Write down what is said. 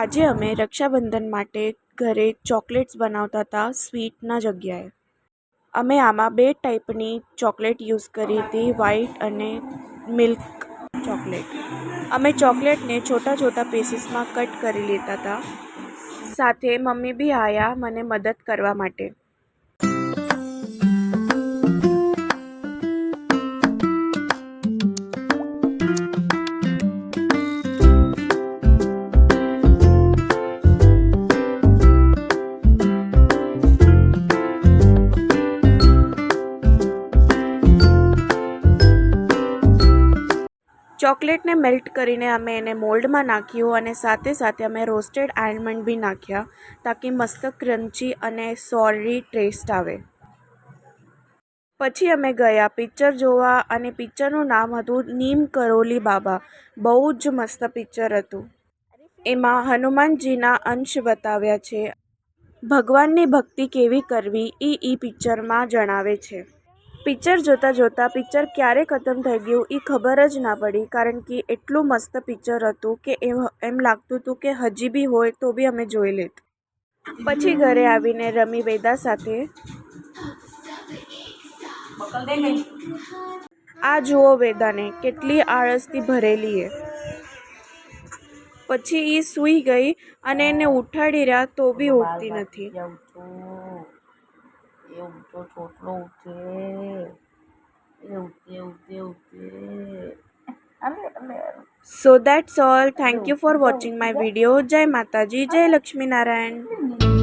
આજે અમે રક્ષાબંધન માટે ઘરે ચોકલેટ્સ બનાવતા હતા સ્વીટના જગ્યાએ. અમે આમાં બે ટાઈપની ચોકલેટ યુઝ કરી હતી, વ્હાઈટ અને મિલ્ક ચોકલેટ. અમે ચોકલેટને છોટા છોટા પીસીસમાં કટ કરી લેતા હતા. સાથે મમ્મી બી આવ્યા મને મદદ કરવા માટે. ચોકલેટને મેલ્ટ કરીને અમે એને મોલ્ડમાં નાખ્યું અને સાથે સાથે અમે રોસ્ટેડ આલમંડ બી નાખ્યા તાકી મસ્ત ક્રન્ચી અને સોરી ટેસ્ટ આવે. પછી અમે ગયા પિક્ચર જોવા અને પિક્ચરનું નામ હતું નીમ કરોલી બાબા. બહુ જ મસ્ત પિક્ચર હતું. એમાં હનુમાનજીના અંશ બતાવ્યા છે. ભગવાનની ભક્તિ કેવી કરવી એ પિક્ચરમાં જણાવે છે. પિક્ચર જોતાં જોતાં પિક્ચર ક્યારે ખતમ થઈ ગયું એ ખબર જ ના પડી, કારણ કે એટલું મસ્ત પિક્ચર હતું કે એમ લાગતું હતું કે હજી બી હોય તો બી અમે જોઈ લેત. પછી ઘરે આવીને રમી વેદા સાથે. આ જુઓ વેદાને કેટલી આળસથી ભરેલી એ. પછી એ સૂઈ ગઈ અને એને ઉઠાડી રહ્યા તો બી ઉઠતી નથી. So that's all. Thank you for watching my video. Jai Mataji, Jai Lakshmi Narayan.